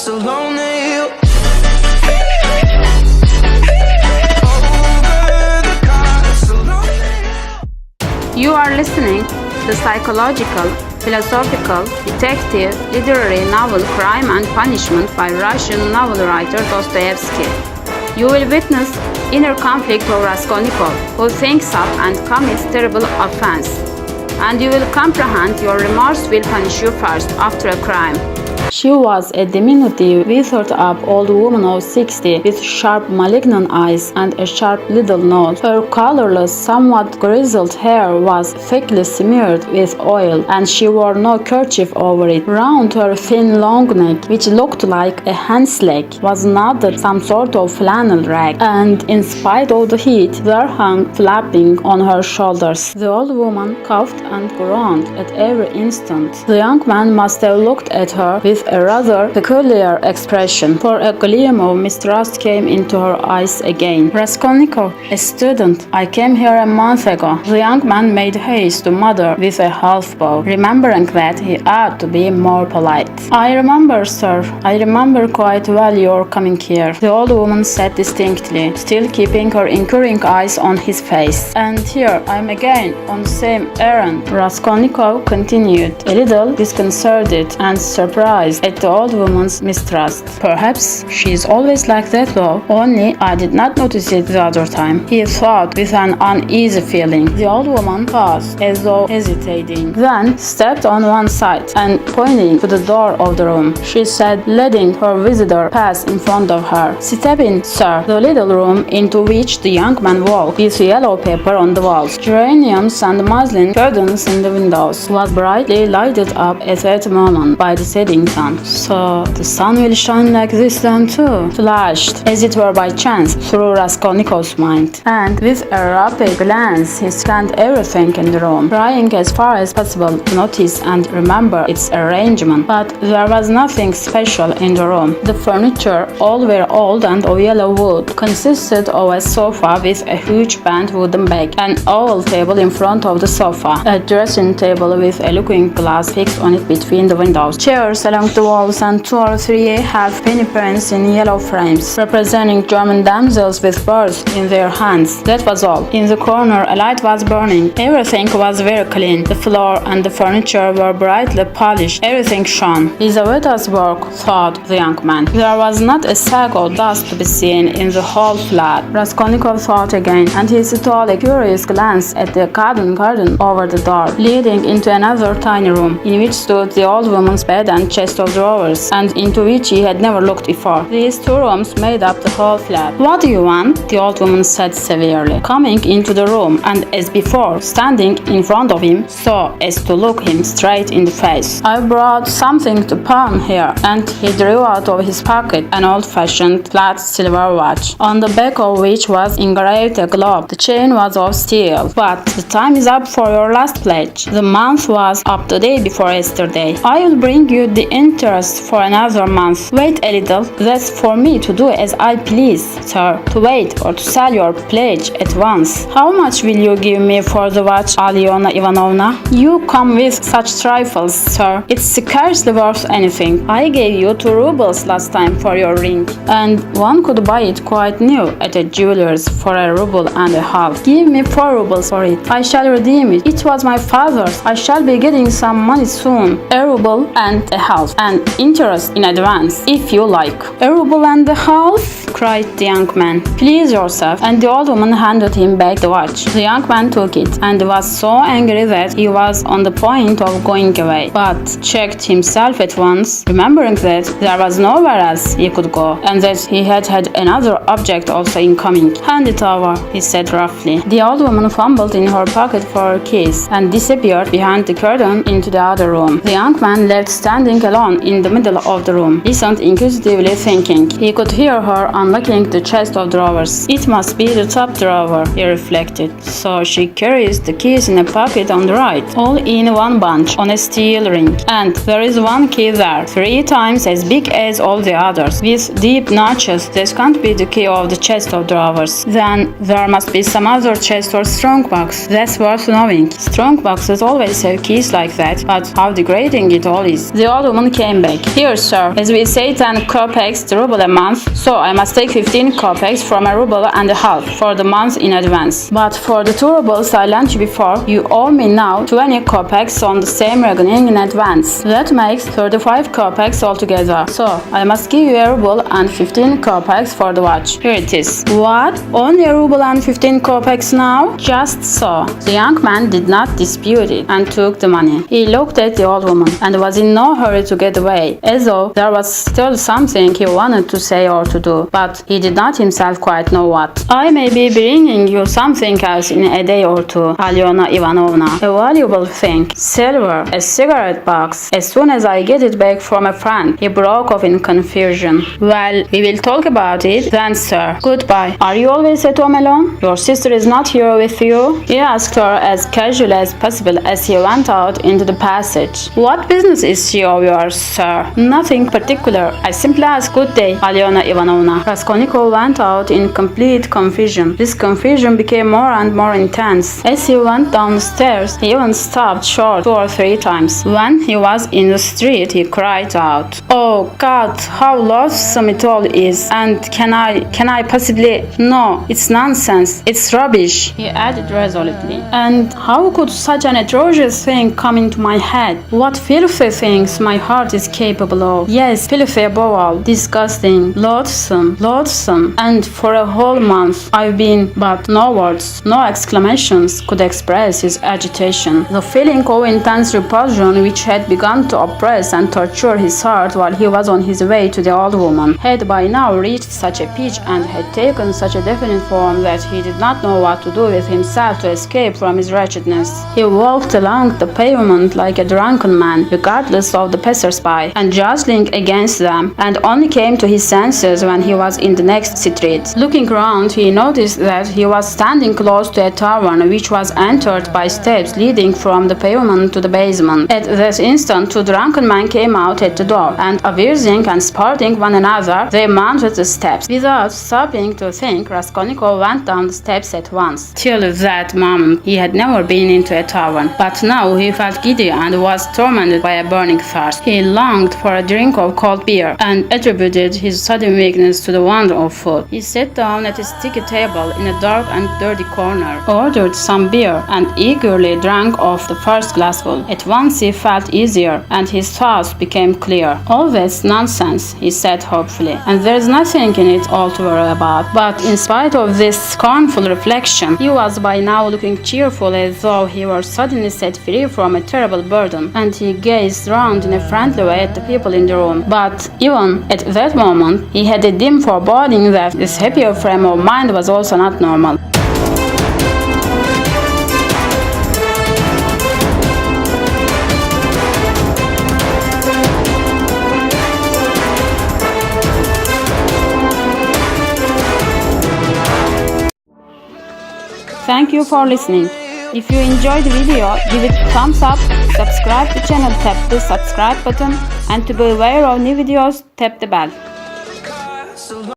so lonely. You are listening to the psychological, philosophical, detective, literary novel Crime and Punishment by Russian novel writer Dostoevsky. You will witness inner conflict of Raskolnikov, who thinks up and commits terrible offense. And you will comprehend your remorse will punish you first after a crime. She was a diminutive, withered-up old woman of 60 with sharp, malignant eyes and a sharp little nose. Her colorless, somewhat grizzled hair was thickly smeared with oil, and she wore no kerchief over it. Round her thin, long neck, which looked like a hen's leg, was knotted some sort of flannel rag, and in spite of the heat, there hung flapping on her shoulders. The old woman coughed and groaned at every instant. The young man must have looked at her with a rather peculiar expression, for a gleam of mistrust came into her eyes again. Raskolnikov, a student. I came here a month ago. The young man made haste to mutter with a half bow, remembering that he ought to be more polite. I remember, sir. I remember quite well your coming here, the old woman said distinctly, still keeping her inquiring eyes on his face. And here I am again, on the same errand, Raskolnikov continued, a little disconcerted and surprised at the old woman's mistrust. Perhaps she is always like that though, only I did not notice it the other time, he thought with an uneasy feeling. The old woman paused, as though hesitating, then stepped on one side and pointing to the door of the room, she said, letting her visitor pass in front of her. Step in, sir. The little room into which the young man walked, with yellow paper on the walls, geraniums and muslin curtains in the windows, was brightly lighted up at that moment by the setting sun. So the sun will shine like this then too, flashed, as it were by chance, through Raskolnikov's mind. And with a rapid glance he scanned everything in the room, trying as far as possible to notice and remember its arrangement. But there was nothing special in the room. The furniture, all were old and of yellow wood, consisted of a sofa with a huge bent wooden back, an oval table in front of the sofa, a dressing table with a looking glass fixed on it between the windows, chairs along the walls, and 2 or 3 half-penny prints in yellow frames, representing German damsels with birds in their hands. That was all. In the corner a light was burning. Everything was very clean. The floor and the furniture were brightly polished. Everything shone. Lizaveta's work, thought the young man. There was not a sack of dust to be seen in the whole flat. Raskolnikov thought again, and he stole a curious glance at the garden over the door, leading into another tiny room, in which stood the old woman's bed and chest of drawers, and into which he had never looked before. These 2 rooms made up the whole flat. What do you want? The old woman said severely, coming into the room, and as before, standing in front of him so as to look him straight in the face. I brought something to pawn here, and he drew out of his pocket an old-fashioned flat silver watch, on the back of which was engraved a globe. The chain was of steel. But the time is up for your last pledge. The month was up the day before yesterday. I will bring you the interest for another month. Wait a little. That's for me to do as I please, sir. To wait or to sell your pledge at once. How much will you give me for the watch, Alyona Ivanovna? You come with such trifles, sir. It's scarcely worth anything. I gave you 2 rubles last time for your ring, and one could buy it quite new at a jeweler's for 1.5 rubles. Give me 4 rubles for it. I shall redeem it. It was my father's. I shall be getting some money soon. 1.5 rubles, and interest in advance, if you like. 1.5 rubles? Cried the young man. Please yourself. And the old woman handed him back the watch. The young man took it, and was so angry that he was on the point of going away, but checked himself at once, remembering that there was nowhere else he could go, and that he had another object also in coming. Hand it over, he said roughly. The old woman fumbled in her pocket for her keys, and disappeared behind the curtain into the other room. The young man left standing alone in the middle of the room, listened inquisitively, thinking. He could hear her unlocking the chest of drawers. It must be the top drawer, he reflected. So she carries the keys in a pocket on the right, all in one bunch on a steel ring. And there is one key there, 3 times as big as all the others, with deep notches. This can't be the key of the chest of drawers. Then there must be some other chest or strongbox. That's worth knowing. Strongboxes always have keys like that, but how degrading it all is. The old woman came back. Here, sir, as we say 10 kopecks the ruble a month, so I must take 15 kopecks from a ruble and a half for the month in advance. But for the 2 rubles I lent you before, you owe me now 20 kopecks on the same reckoning in advance. That makes 35 kopecks altogether. So I must give you a ruble and 15 kopecks for the watch. Here it is. What? Only a ruble and 15 kopecks now? Just so. The young man did not dispute it and took the money. He looked at the old woman and was in no hurry to get away, as though there was still something he wanted to say or to do, but he did not himself quite know what. I may be bringing you something else in a day or two, Alyona Ivanovna. A valuable thing. Silver. A cigarette box. As soon as I get it back from a friend. He broke off in confusion. Well, we will talk about it then, sir. Goodbye. Are you always at home alone? Your sister is not here with you? He asked her as casually as possible as he went out into the passage. What business is she of yours, sir? Nothing particular. I simply ask. Good day, Alyona Ivanovna. Raskolnikov went out in complete confusion. This confusion became more and more intense. As he went down the stairs, he even stopped short 2 or 3 times. When he was in the street, he cried out, "Oh God, how loathsome it all is! And can I possibly? No, it's nonsense. It's rubbish," he added resolutely. And how could such an atrocious thing come into my head? What filthy things my heart is capable of. Yes, filthy above all. Disgusting. Loathsome. And for a whole month I've been, but no words, no exclamations could express his agitation. The feeling of intense repulsion which had begun to oppress and torture his heart while he was on his way to the old woman had by now reached such a pitch and had taken such a definite form that he did not know what to do with himself to escape from his wretchedness. He walked along the pavement like a drunken man, regardless of the passers-by, and jostling against them, and only came to his senses when he was in the next street. Looking round, he noticed that he was standing close to a tavern which was entered by steps leading from the pavement to the basement. At that instant, 2 drunken men came out at the door, and abusing and supporting one another, they mounted the steps. Without stopping to think, Raskolnikov went down the steps at once. Till that moment, he had never been into a tavern, but now he felt giddy and was tormented by a burning thirst. He longed for a drink of cold beer, and attributed his sudden weakness to the want of food. He sat down at a sticky table in a dark and dirty corner, ordered some beer, and eagerly drank off the first glassful. At once he felt easier, and his thoughts became clear. All that's nonsense, he said hopefully, and there's nothing in it all to worry about. But in spite of this scornful reflection, he was by now looking cheerful, as though he were suddenly set free from a terrible burden, and he gazed round in a friendly way at the people in the room. But even at that moment, he had a dim foreboding that this happier frame of mind was also not normal. Thank you for listening. If you enjoyed the video, give it a thumbs up, subscribe to the channel, tap the subscribe button, and to be aware of new videos, tap the bell.